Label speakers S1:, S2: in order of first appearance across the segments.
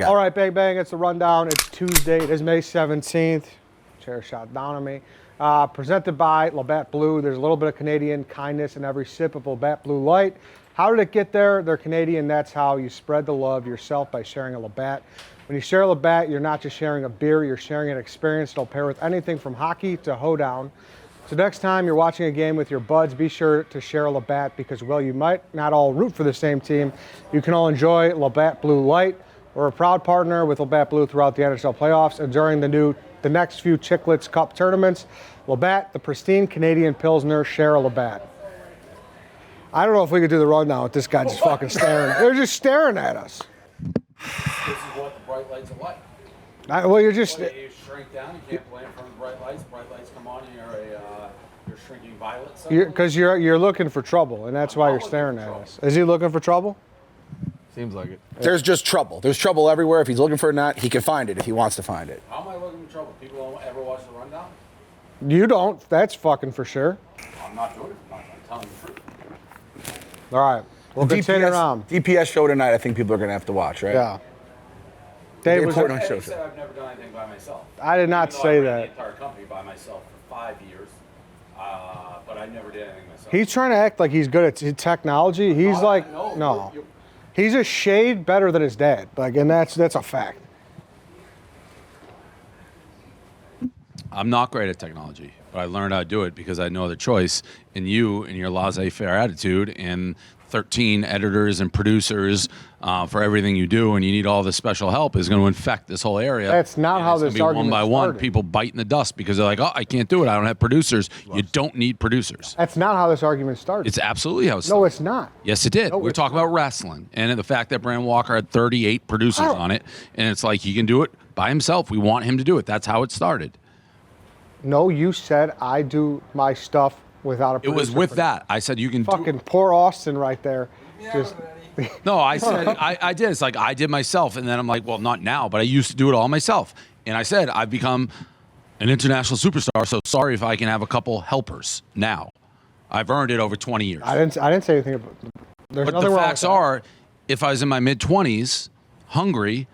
S1: All right, bang, bang. It's the rundown. It's Tuesday. It is May 17th. Chair shot down on me. Presented by Labatt Blue. There's a little bit of Canadian kindness in every sip of Labatt Blue Light. How did it get there? They're Canadian. That's how you spread the love yourself, by sharing a Labatt. When you share a Labatt, you're not just sharing a beer. You're sharing an experience that'll pair with anything from hockey to hoedown. So next time you're watching a game with your buds, be sure to share a Labatt because, well, you might not all root for the same team. You can all enjoy Labatt Blue Light. We're a proud partner with Labatt Blue throughout the NHL playoffs and during the next few Chicklets Cup tournaments. Labatt, the pristine Canadian Pilsner, share a Labatt. I don't know if we could do the rundown with this guy just fucking staring. They're just staring at us.
S2: This is what the bright lights are like.
S1: Well, you're just...
S2: When you shrink down, you can't play in front of bright lights. Bright lights come on and you're shrinking violet.
S1: Because you're looking for trouble, and that's why you're staring at us. Is he looking for trouble?
S3: Seems like it.
S4: There's just trouble. There's trouble everywhere. If he's looking for it or not, he can find it if he wants to find it.
S2: How am I looking for trouble? People don't ever watch the rundown?
S1: You don't. That's fucking for sure.
S2: I'm not doing it. I'm telling the truth.
S1: All right. We'll continue on.
S4: DPS show tonight, I think people are going to have to watch, right?
S1: Yeah. Dave was
S4: important
S2: I
S4: show.
S2: said I've never done anything by myself.
S1: I did not
S2: Even though
S1: say
S2: I ran
S1: that.
S2: the entire company by myself for 5 years, but I never did anything myself.
S1: He's trying to act like he's good at technology. He's like,
S2: no.
S1: no. He's a shade better than his dad. Like, and that's a fact.
S3: I'm not great at technology, but I learned how to do it because I had no other choice. And you, and your laissez-faire attitude, and 13 editors and producers for everything you do, and you need all this special help, is going to infect this whole area.
S1: That's not how this
S3: argument
S1: argument
S3: one by one,
S1: started.
S3: people biting the dust because they're like, oh, I can't do it. I don't have producers. You don't need producers.
S1: That's not how this argument started.
S3: It's absolutely how it started.
S1: No, it's not.
S3: Yes, it did.
S1: No,
S3: We're
S1: it's
S3: talking about wrestling and the fact that Brandon Walker had 38 producers on it, and it's like he can do it by himself. We want him to do it. That's how it started.
S1: No, you said I do my stuff without a
S3: It
S1: producer.
S3: was with that. I said you can
S1: Fucking poor Austin right there. Just
S3: No, I said I did. It's like I did myself, and then I'm like, well, not now, but I used to do it all myself. And I said I've become an international superstar. So sorry if I can have a couple helpers now. I've earned it over 20 years.
S1: I didn't say anything about. There's
S3: But
S1: nothing
S3: the
S1: wrong
S3: facts
S1: with that.
S3: are, if I was in my mid-20s, hungry,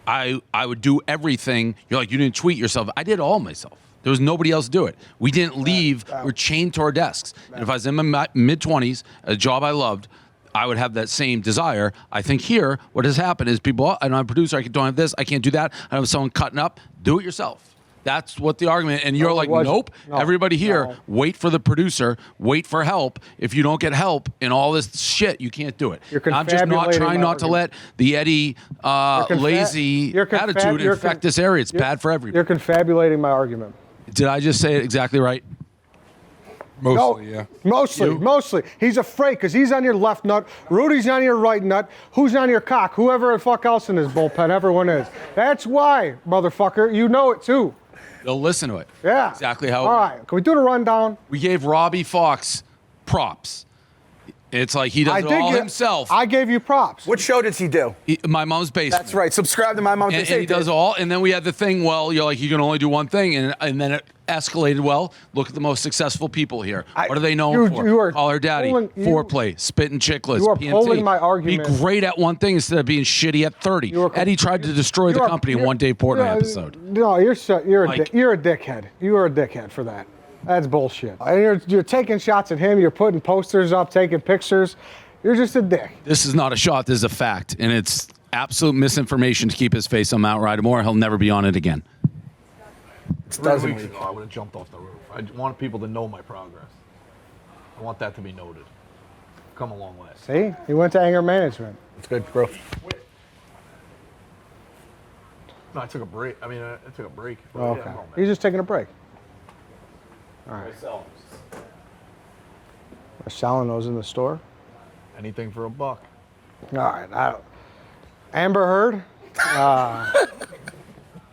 S3: I would do everything. You're like, you didn't tweet yourself. I did it all myself. There was nobody else to do it. We didn't leave. We're chained to our desks. And if I was in my mid-20s, a job I loved, I would have that same desire. I think here, what has happened is people, I don't have a producer, I don't have this, I can't do that. I don't have someone cutting up. Do it yourself. That's what the argument, and you're
S1: No, it
S3: like,
S1: wasn't.
S3: nope.
S1: No,
S3: Everybody here,
S1: no.
S3: wait for the producer, wait for help. If you don't get help in all this shit, you can't do it.
S1: You're
S3: I'm just not
S1: confabulating
S3: trying
S1: my
S3: not to
S1: argument.
S3: let the Eddie lazy attitude infect this area. It's bad for everybody.
S1: You're confabulating my argument.
S3: Did I just say it exactly right?
S5: Mostly, yeah.
S1: Mostly. He's afraid because he's on your left nut. Rudy's on your right nut. Who's on your cock? Whoever the fuck else in his bullpen, everyone is. That's why, motherfucker. You know it too.
S3: They'll listen to it.
S1: Yeah.
S3: Exactly how.
S1: All right. Can we do the rundown?
S3: We gave Robbie Fox props. It's like he does it all himself.
S1: I gave you props.
S4: What show does he do?
S3: My Mom's Basement.
S4: That's right. Subscribe to My Mom's
S3: And
S4: Basement.
S3: he does all. And then we had the thing, well, you're like, you can only do one thing. And then it escalated. Well, look at the most successful people here. What are they known for?
S1: you are
S3: Call her daddy. Foreplay. Spitting chicklets.
S1: You are
S3: PMT.
S1: pulling my argument.
S3: Be great at one thing instead of being shitty at 30. Eddie tried to destroy the company in one Dave Portnoy episode.
S1: No, you're a dickhead. You are a dickhead for that. That's bullshit. And you're taking shots at him. You're putting posters up, taking pictures. You're just a dick.
S3: This is not a shot. This is a fact. And it's absolute misinformation to keep his face on Mount Rushmore. He'll never be on it again.
S5: 3 weeks ago, I would have jumped off the roof. I want people to know my progress. I want that to be noted. Come a long way.
S1: See? He went to anger management.
S4: It's good growth.
S5: No, I took a break. I took a break. But
S1: Okay.
S5: yeah, I'm going back.
S1: He's just taking a break. All right. We're selling those in the store.
S5: Anything for $1.
S1: All right. Amber Heard.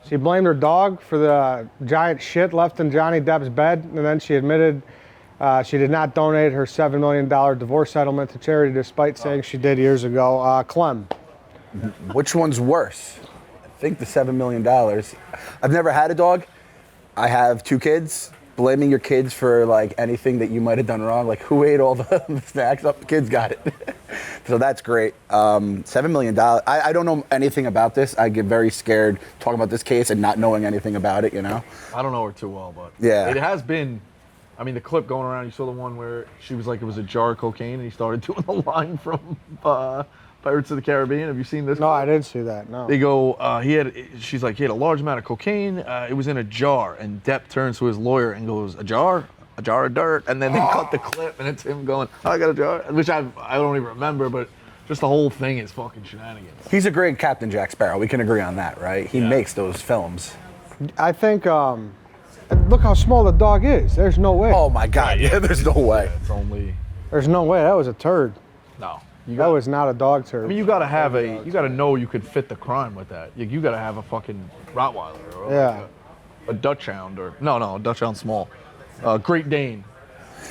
S1: She blamed her dog for the giant shit left in Johnny Depp's bed, and then she admitted she did not donate her $7 million divorce settlement to charity, despite saying she did years ago. Clem.
S4: Which one's worse? I think the $7 million. I've never had a dog. I have 2 kids. Blaming your kids for like anything that you might have done wrong, like who ate all the snacks up, the kids got it. So that's great. $7 million. I don't know anything about this. I get very scared talking about this case and not knowing anything about it, you know?
S5: I don't know her too well, but
S4: Yeah.
S5: it has been. I mean, the clip going around, you saw the one where she was like, it was a jar of cocaine, and he started doing the line from Pirates of the Caribbean. Have you seen this?
S1: No, I didn't see that. No.
S5: They go, she's like, he had a large amount of cocaine. It was in a jar. And Depp turns to his lawyer and goes, a jar? A jar of dirt? And then they cut the clip, and it's him going, I got a jar. Which I don't even remember, but just the whole thing is fucking shenanigans.
S4: He's a great Captain Jack Sparrow. We can agree on that, right? He makes those films.
S1: I think, look how small the dog is. There's no way.
S4: Oh my God! Yeah, there's no way.
S5: It's only
S1: There's no way. That was a turd.
S5: no.
S1: That was not a dog turd.
S5: I mean, you gotta know you could fit the crime with that. You gotta have a fucking Rottweiler or
S1: Yeah.
S5: like a Dutch Hound or no, Dutch Hound's small. Great Dane.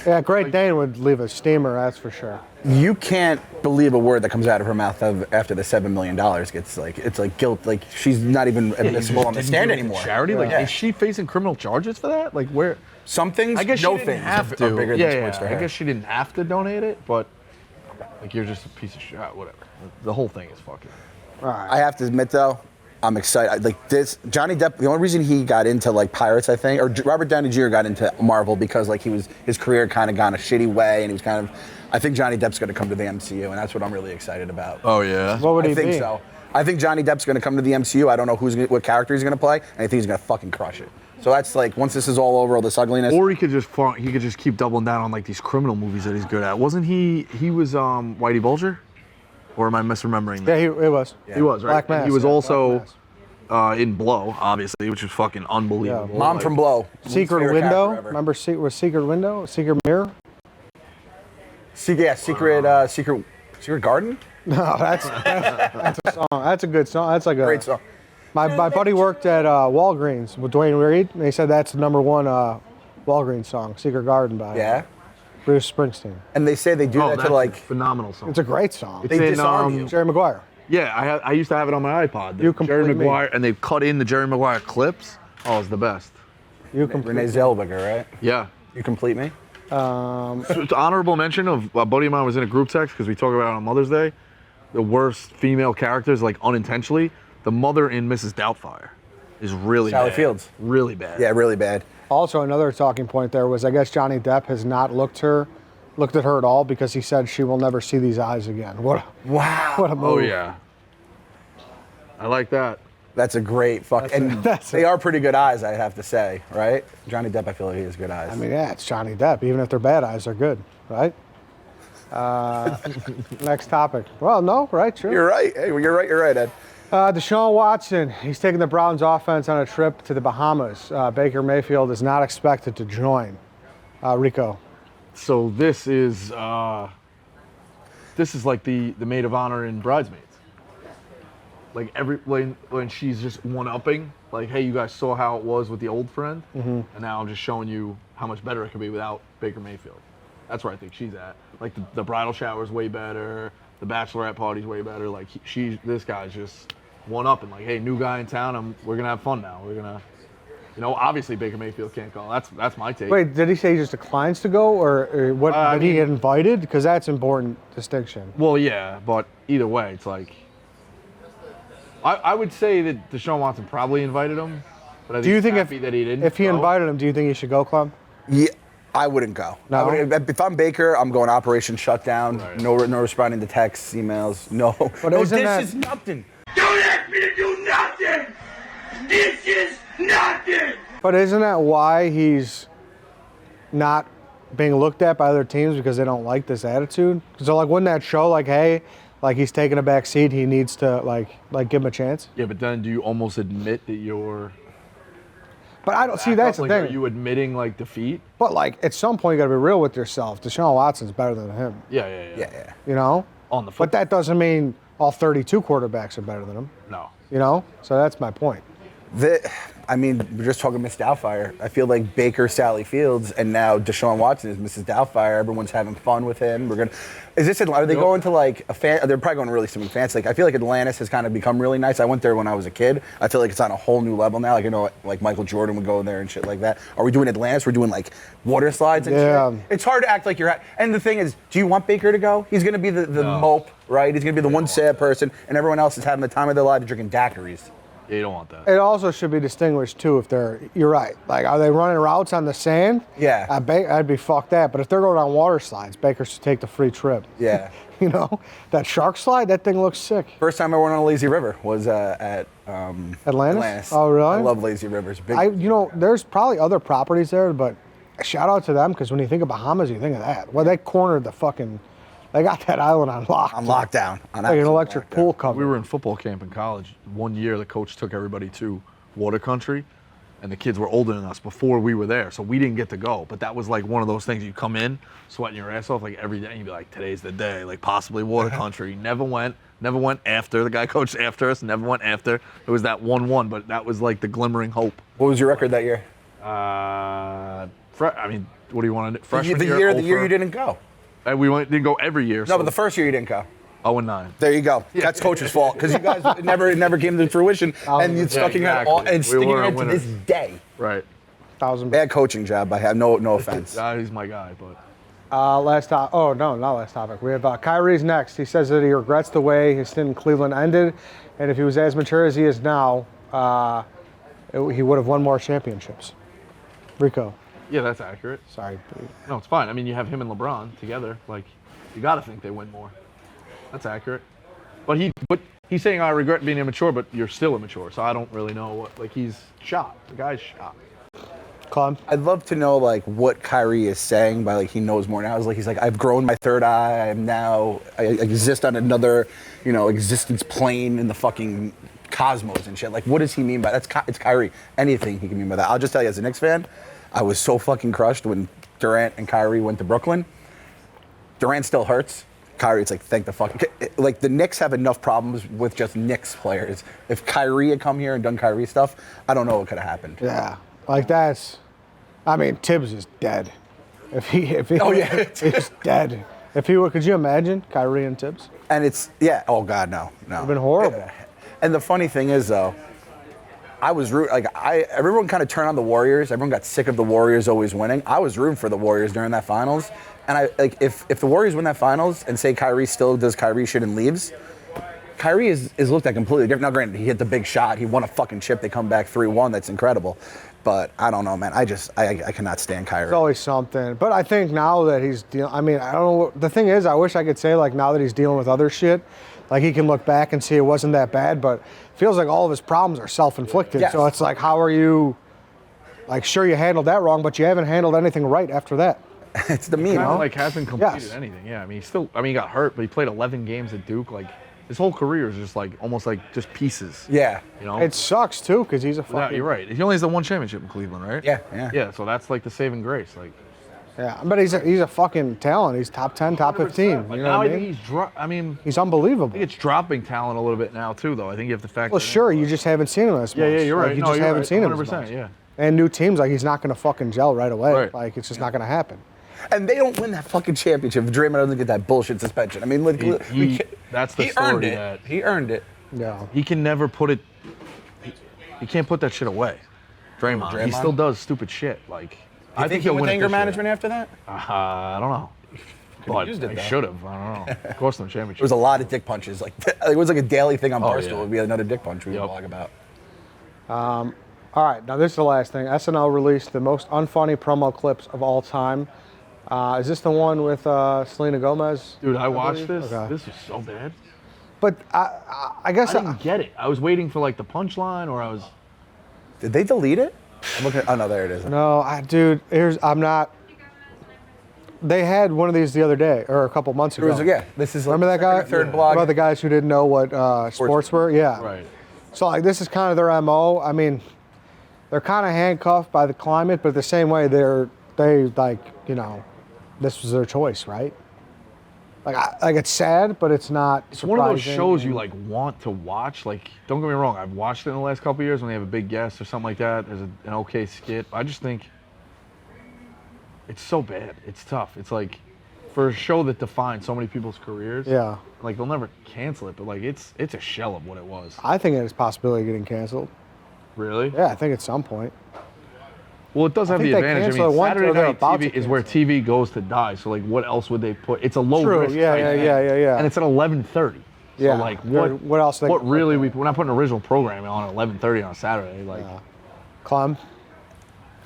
S1: Yeah, Great Dane would leave a steamer, that's for sure.
S4: You can't believe a word that comes out of her mouth after the $7 million gets like, it's like guilt. Like she's not even admissible on the stand anymore.
S5: Charity? Like,
S4: Yeah.
S5: is she facing criminal charges for that? Like, where?
S4: Some things,
S5: I guess
S4: no
S5: she didn't
S4: things
S5: have
S4: are
S5: to.
S4: bigger
S5: Yeah,
S4: than sports for her.
S5: I guess she didn't have to donate it, but like, you're just a piece of shit. Whatever. The whole thing is fucking.
S1: All right.
S4: I have to admit though, I'm excited. Like this, Johnny Depp. The only reason he got into like Pirates, I think, or Robert Downey Jr. got into Marvel because like his career kind of gone a shitty way, and he was kind of. I think Johnny Depp's going to come to the MCU, and that's what I'm really excited about.
S5: Oh yeah.
S1: What would he
S4: I think
S1: be?
S4: so. I think Johnny Depp's going to come to the MCU. I don't know what character he's going to play, and I think he's going to fucking crush it. So that's like once this is all over, all this ugliness.
S5: Or he could just keep doubling down on like these criminal movies that he's good at. Wasn't he? He was Whitey Bulger, or am I misremembering that?
S1: Yeah, it was.
S5: He was right.
S1: Black Mass.
S5: He was
S1: yeah,
S5: also
S1: Black Mass.
S5: in Blow, obviously, which was fucking unbelievable.
S1: Yeah.
S4: Mom from Blow.
S1: Secret
S4: Favorite
S1: Window.
S4: character ever.
S1: Remember Secret Window? Secret Mirror?
S4: Secret Garden.
S1: No, that's a song. That's a good song. That's like a
S4: Great song.
S1: My buddy worked at Walgreens with Dwayne Reed, and he said that's the number one Walgreens song, Secret Garden by
S4: Yeah.
S1: Bruce Springsteen.
S4: And they say they do that
S5: that's
S4: to like.
S5: a phenomenal song.
S1: It's a great song.
S4: They disarm you.
S1: Jerry Maguire.
S5: Yeah, I used to have it on my iPod.
S1: You
S5: Jerry
S1: complete me.
S5: Maguire, and they've cut in the Jerry Maguire clips. Oh, it's the best.
S1: You can
S4: Renee Zellweger, right?
S5: Yeah.
S4: You complete me.
S5: So it's an honorable mention of a buddy of mine was in a group text because we talk about it on Mother's Day. The worst female characters, like unintentionally. The mother in Mrs. Doubtfire is really
S4: Sally
S5: bad.
S4: Fields.
S5: Really bad.
S4: Yeah, really bad.
S1: Also, another talking point there was I guess Johnny Depp has not looked at her at all because he said she will never see these eyes again. What a move.
S5: Oh yeah. I like that.
S4: That's a great fuck. And
S1: that's
S4: they are pretty good eyes, I have to say, right? Johnny Depp, I feel like he has good eyes.
S1: I mean, yeah, it's Johnny Depp. Even if they're bad eyes, they're good, right? Next topic. Well, no, right? Sure.
S4: You're right. Hey, you're right, Ed.
S1: Deshaun Watson, he's taking the Browns offense on a trip to the Bahamas. Baker Mayfield is not expected to join. Rico.
S5: So this is like the maid of honor in Bridesmaids. Like when she's just one-upping, like, hey, you guys saw how it was with the old friend, and now I'm just showing you how much better it could be without Baker Mayfield. That's where I think she's at. Like the bridal shower's way better, the bachelorette party's way better. Like this guy's just one-upping. Like, hey, new guy in town, we're gonna have fun now. We're gonna, obviously Baker Mayfield can't go. That's my take.
S1: Wait, did he say he just declines to go, or what?
S5: I
S1: Did he
S5: mean-
S1: get invited? Because that's important distinction.
S5: Well, yeah, but either way, it's like I would say that Deshaun Watson probably invited him, but I think
S1: Do you
S5: he's
S1: think
S5: happy that he didn't.
S1: if he
S5: go.
S1: invited him, do you think he should go, Clem?
S4: Yeah, I wouldn't go.
S1: No?
S4: If I'm Baker, I'm going Operation Shutdown.
S5: Right.
S4: No responding to texts, emails. No.
S1: But
S4: No,
S1: isn't
S4: this
S1: that-
S4: is nothing.
S6: Don't ask me to do nothing! This is nothing!
S1: But isn't that why he's not being looked at by other teams because they don't like this attitude? So like, wouldn't that show like, hey, like he's taking a back seat, he needs to like give him a chance?
S5: Yeah, but then do you almost admit that you're?
S1: But I don't see that's the
S5: like,
S1: thing.
S5: Are you admitting like defeat?
S1: But like at some point you got to be real with yourself. Deshaun Watson's better than him,
S4: Yeah.
S1: you know.
S5: On the
S1: But
S5: football.
S1: that doesn't mean all 32 quarterbacks are better than him,
S5: No.
S1: you know. So that's my point.
S4: I mean, we're just talking Miss Doubtfire. I feel like Baker, Sally Fields, and now Deshaun Watson is Mrs. Doubtfire. Everyone's having fun with him. Are they going to like a fan? They're probably going to really something fancy. Like I feel like Atlantis has kind of become really nice. I went there when I was a kid. I feel like it's on a whole new level now. Like like Michael Jordan would go there and shit like that. Are we doing Atlantis? We're doing like water slides and shit. It's hard to act like you're. And the thing is, do you want Baker to go? He's going to be the mope, right? He's going to be the one sad person, and everyone else is having the time of their life drinking daiquiris.
S5: Yeah, you don't want that.
S1: It also should be distinguished too if you're right. Like, are they running routes on the sand?
S4: Yeah.
S1: I'd be fucked that. But if they're going on water slides, Baker should take the free trip.
S4: Yeah.
S1: You know, that shark slide, that thing looks sick.
S4: First time I went on a lazy river was at Atlantis.
S1: Oh, really?
S4: I love lazy rivers.
S1: There's probably other properties there, but shout out to them because when you think of Bahamas, you think of that. Well, they cornered they got that island on lock.
S4: On lockdown.
S1: Like an electric pool cover.
S5: We were in football camp in college. One year, the coach took everybody to water country, and the kids were older than us before we were there, so we didn't get to go. But that was like one of those things. You come in, sweating your ass off like every day, and you'd be like, today's the day, like possibly water country. Never went after. The guy coached after us, never went after. It was that 1-1, but that was like the glimmering hope.
S4: What was your record that year?
S5: What do you want to do? Freshman
S4: The year you didn't go.
S5: And we didn't go every year.
S4: No, but the first year you didn't go.
S5: 0-9.
S4: There you go. Yeah. That's coach's fault because you guys it never came to fruition, and you stuck in your head and sticking your head to this day.
S5: Right.
S4: Bad coaching job. I have no offense.
S5: He's my guy, but.
S1: Last topic. Oh no, not last topic. We have Kyrie's next. He says that he regrets the way his stint in Cleveland ended, and if he was as mature as he is now, he would have won more championships. Rico.
S5: Yeah, that's accurate.
S1: Sorry.
S5: No, it's fine. I mean, you have him and LeBron together. Like, you got to think they win more. That's accurate. But he's saying I regret being immature, but you're still immature. So I don't really know what. Like, he's shot. The guy's shot.
S1: Clem?
S4: I'd love to know like what Kyrie is saying by like he knows more now. He's like I've grown my third eye. I exist on another, existence plane in the fucking cosmos and shit. Like, what does he mean by that? It's Kyrie. Anything he can mean by that. I'll just tell you, as a Knicks fan, I was so fucking crushed when Durant and Kyrie went to Brooklyn. Durant still hurts. Kyrie, it's like, thank the fuck. Like, the Knicks have enough problems with just Knicks players. If Kyrie had come here and done Kyrie stuff, I don't know what could have happened.
S1: Yeah. Like, Tibbs is dead. If he
S4: Oh, yeah.
S1: he's dead. If he were, could you imagine Kyrie and Tibbs?
S4: And oh, God, no.
S1: It would have been horrible.
S4: And the funny thing is, though, everyone kind of turned on the Warriors. Everyone got sick of the Warriors always winning. I was rooting for the Warriors during that finals. And if the Warriors win that finals and say Kyrie still does Kyrie shit and leaves, Kyrie is looked at completely different. Now, granted, he hit the big shot. He won a fucking chip. They come back 3-1. That's incredible. But I don't know, man. I cannot stand Kyrie.
S1: It's always something. But I think now that he's dealing, I don't know. The thing is, I wish I could say, like, now that he's dealing with other shit, like, he can look back and see it wasn't that bad, but it feels like all of his problems are self-inflicted.
S4: Yes.
S1: So it's like, how are you, like, sure you handled that wrong, but you haven't handled anything right after that.
S4: It's the meme,
S5: He
S4: huh?
S5: hasn't completed anything. Yeah, he got hurt, but he played 11 games at Duke. Like, his whole career is just like almost like just pieces.
S4: Yeah.
S1: It sucks too because he's a fucking.
S5: Yeah, you're right. He only has the one championship in Cleveland, right?
S4: Yeah.
S5: Yeah, so that's like the saving grace. Like.
S1: Yeah, but he's a fucking talent. He's top 10, top 15. You know what I mean? He's unbelievable.
S5: I think it's dropping talent a little bit now too, though. I think you have to factor.
S1: Well, sure, you just haven't seen him as much.
S5: Yeah, you're right.
S1: Like, you just haven't seen him as
S5: 100%,
S1: much.
S5: yeah.
S1: And new teams, like, he's not going to fucking gel right away.
S5: Right.
S1: Like, it's just not going to happen.
S4: And they don't win that fucking championship if Draymond doesn't get that bullshit suspension. I mean,
S5: that's the
S4: he
S5: story.
S4: earned it. He earned it.
S1: Yeah.
S5: He can never put it. He can't put that shit away. Draymond. He still does stupid shit. Like.
S4: I think he'll win anger management after that?
S5: I don't know. But he should have. I don't know. Of course, no championship.
S4: There was a lot of dick punches. Like, it was like a daily thing on Barstool.
S5: Yeah.
S4: It would be another dick punch we would blog about.
S1: All right, now this is the last thing. SNL released the most unfunny promo clips of all time. Is this the one with Selena Gomez?
S5: Dude, I watched this.
S1: Okay.
S5: This was so bad.
S1: But I guess
S5: I didn't get it. I was waiting for like the punchline, or I was.
S4: Did they delete it? I'm looking at, oh no, there it is.
S1: No, dude, I'm not. They had one of these the other day, or a couple months ago.
S4: This is
S1: remember that guy?
S4: Third blog
S1: about the guys who didn't know what sports were. Yeah.
S5: Right.
S1: So like this is kind of their MO. I mean, they're kind of handcuffed by the climate, but the same way they like this was their choice, right? Like it's sad, but it's not.
S5: It's one of those
S1: surprising
S5: shows you
S1: and-
S5: like want to watch. Like, don't get me wrong, I've watched it in the last couple of years when they have a big guest or something like that. There's an okay skit. I just think it's so bad. It's tough. It's like for a show that defined so many people's careers.
S1: Yeah.
S5: Like they'll never cancel it, but like it's a shell of what it was.
S1: I think it has possibility of getting canceled.
S5: Really?
S1: Yeah, I think at some point.
S5: Well, it does have
S1: think
S5: the
S1: they
S5: advantage. I
S1: cancel
S5: mean,
S1: it once,
S5: Saturday
S1: or they're
S5: Night
S1: about to
S5: TV is where
S1: cancel.
S5: TV goes to die. So like, what else would they put? It's a low
S1: True.
S5: risk.
S1: Yeah,
S5: type
S1: yeah,
S5: thing.
S1: yeah.
S5: And it's at 11:30.
S1: Yeah.
S5: So like,
S1: What else they
S5: What
S1: can put
S5: really
S1: there?
S5: we're not putting original programming on at 11:30 on a Saturday. Like,
S1: Clem.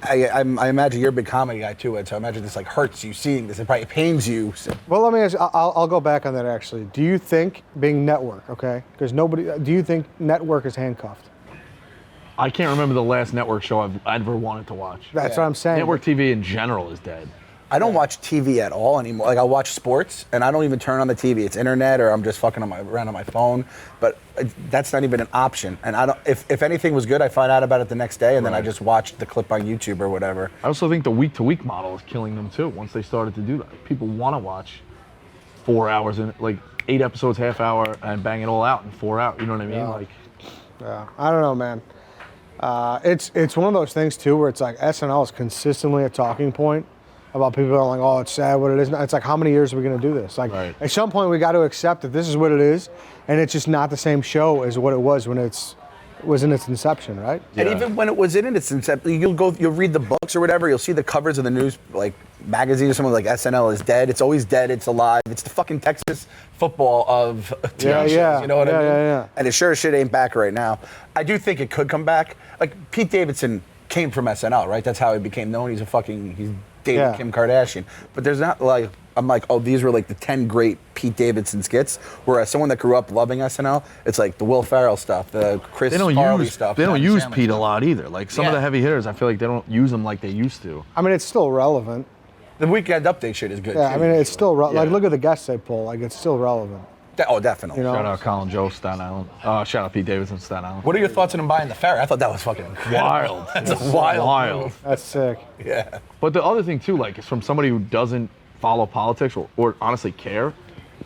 S4: I imagine you're a big comedy guy too, Ed, so I imagine this like hurts you seeing this. It probably pains you.
S1: Well, let me ask. I'll go back on that actually. Do you think being network, okay? Because nobody. Do you think network is handcuffed?
S5: I can't remember the last network show I've ever wanted to watch.
S1: That's what I'm saying.
S5: Network TV in general is dead.
S4: I don't watch TV at all anymore. Like I watch sports, and I don't even turn on the TV. It's internet, or I'm just fucking around on my phone. But that's not even an option. And I don't. If anything was good, I find out about it the next day, and then I just watched the clip on YouTube or whatever.
S5: I also think the week-to-week model is killing them too. Once they started to do that, people want to watch 4 hours in like 8 episodes, half hour, and bang it all out in 4 hours. You know what I mean?
S1: Yeah.
S5: Like,
S1: Yeah. I don't know, man. It's one of those things too where it's like SNL is consistently a talking point about people are like, oh, it's sad what it is. It's like, how many years are we going to do this? Like,
S5: Right.
S1: at some point we got to accept that this is what it is, and it's just not the same show as what it was when it was in its inception, right?
S4: And even when it was in its inception, you'll read the books or whatever. You'll see the covers of the news, like magazine or something like SNL is dead. It's always dead. It's alive. It's the fucking Texas football of TV shows.
S1: yeah.
S4: You know what I
S1: Yeah,
S4: mean?
S1: yeah.
S4: And it sure as shit ain't back right now. I do think it could come back. Like Pete Davidson came from SNL, right? That's how he became known. He's dated
S1: Yeah.
S4: Kim Kardashian. But there's not like, I'm like, oh, these were like the 10 great Pete Davidson skits. Whereas someone that grew up loving SNL, it's like the Will Ferrell stuff, the Chris Farley stuff.
S5: They don't
S4: Adam
S5: use
S4: Sandler
S5: Pete a
S4: stuff.
S5: lot either. Like some of the
S4: Yeah.
S5: heavy hitters, I feel like they don't use them like they used to.
S1: I mean, it's still relevant.
S4: The Weekend Update shit is good
S1: Yeah,
S4: too.
S1: I mean, it's still like
S5: Yeah.
S1: look at the guests they pull. Like, it's still relevant.
S4: Oh, definitely.
S1: You know?
S5: Shout out Colin Joe, Staten Island. Shout out Pete Davidson, Staten Island.
S4: What are your thoughts on him buying the ferry? I thought that was fucking incredible.
S5: Wild.
S4: That's a wild move.
S1: That's sick.
S4: Yeah.
S5: But the other thing too, like, is from somebody who doesn't follow politics or honestly care,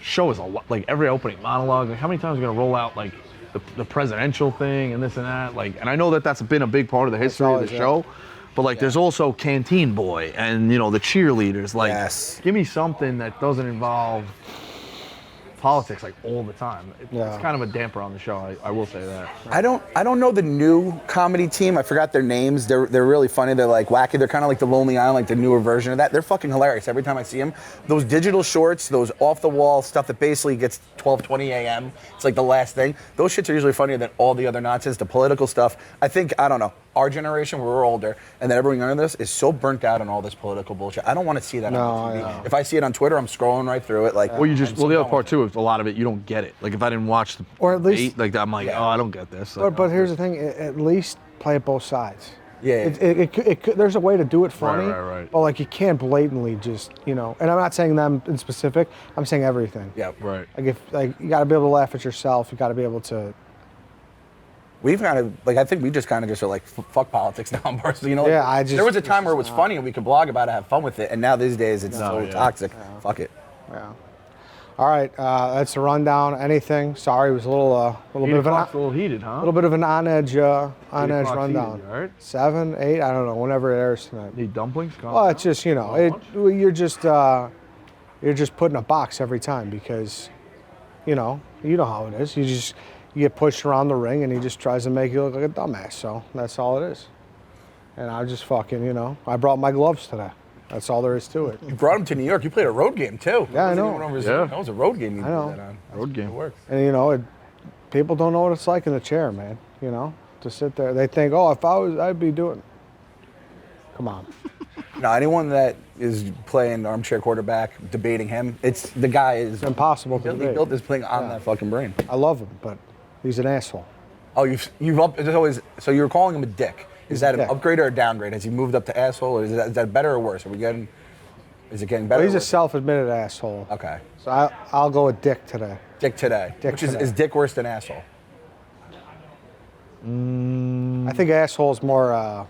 S5: show is a lot. Like every opening monologue, like how many times are you gonna roll out like the presidential thing and this and that? Like, and I know that that's been a big part of the history of
S1: always
S5: the
S1: that.
S5: show. But like, there's also Canteen Boy and the cheerleaders. Like,
S4: Yes.
S5: give me something that doesn't involve politics like all the time.
S1: Yeah.
S5: It's kind of a damper on the show. I will say that.
S4: I don't know the new comedy team. I forgot their names. They're really funny. They're like wacky. They're kind of like the Lonely Island, like the newer version of that. They're fucking hilarious every time I see them. Those digital shorts, those off the wall stuff that basically gets 12:20 a.m. It's like the last thing. Those shits are usually funnier than all the other nonsense. The political stuff. I think, I don't know, our generation, where we're older, and then everyone younger than us is so burnt out on all this political bullshit. I don't want to see that
S1: No,
S4: on
S1: I
S4: TV.
S1: know.
S4: If I see it on Twitter, I'm scrolling right through it. Like,
S5: Well,
S4: I'm
S5: the
S4: so
S5: other
S4: done
S5: part
S4: with
S5: too is a lot of it you don't get it. Like if I didn't watch the
S1: Or at least-
S5: debate, like I'm like,
S4: Yeah.
S5: oh, I don't get this.
S1: But here's the thing: at least play it both sides.
S4: Yeah.
S1: It could, there's a way to do it funny,
S5: right.
S1: but like you can't blatantly just and I'm not saying them in specific. I'm saying everything.
S4: Yeah.
S5: Right.
S1: Like you got to be able to laugh at yourself. You got to be able to.
S4: We've kind of, like, I think we just kind of just are like, fuck politics now in Barstool. You know,
S1: Yeah, I just-
S4: there was a time
S1: it's
S4: where it was
S1: just
S4: funny and we could blog about it, have fun with it, and now these days it's so toxic. Fuck it.
S1: Yeah. All right, that's the rundown. Anything? Sorry, it was a little bit of
S5: a little heated, huh?
S1: little bit of an on edge
S5: o'clock's
S1: rundown.
S5: heated, all right?
S1: 7, 8, I don't know. Whenever it airs tonight.
S5: Need dumplings?
S1: Well, it's just you're just put in a box every time because, you know how it is. You get pushed around the ring and he just tries to make you look like a dumbass. So that's all it is. And I just fucking I brought my gloves today. That's all there is to it.
S4: You brought him to New York. You played a road game too.
S1: Yeah, I
S4: It wasn't
S1: know.
S4: even over
S5: Yeah.
S4: That was a road game you
S1: I
S4: did
S1: know.
S4: that on.
S5: Road game.
S4: It works.
S1: And people don't know what it's like in the chair, man. To sit there. They think, oh, if I was, I'd be doing. Come on.
S4: No, anyone that is playing armchair quarterback, debating him, it's the guy is
S1: It's impossible to
S4: He
S1: debate.
S4: built this thing on that fucking brain.
S1: I love him, but he's an asshole.
S4: Oh, you've up. It's always so you were calling him a dick. Is that an
S1: dick.
S4: upgrade or a downgrade? Has he moved up to asshole, or is that better or worse? Are we getting? Is it getting better?
S1: But he's
S4: or
S1: a
S4: worse?
S1: self-admitted asshole.
S4: Okay.
S1: So I'll go with Dick today.
S4: Dick today.
S1: Dick
S4: Which
S1: today.
S4: is dick worse than asshole?
S1: I think asshole's more.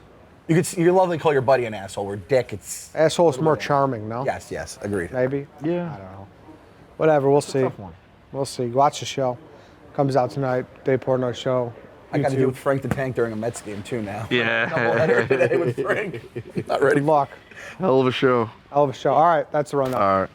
S4: You lovely call your buddy an asshole. Where dick, it's
S1: Asshole's more charming, no?
S4: yes, agreed.
S1: Maybe.
S5: Yeah.
S1: I don't know. Whatever, we'll see.
S5: Tough one.
S1: We'll see. Watch the show. Comes out tonight. Dave Portnoy show.
S4: I got to do
S1: YouTube.
S4: with Frank the Tank during a Mets game too now.
S5: Yeah.
S4: Doubleheader today with Frank. Not ready.
S1: Good luck.
S5: Hell of a show.
S1: Hell of a show. All right, that's the rundown.
S5: All right.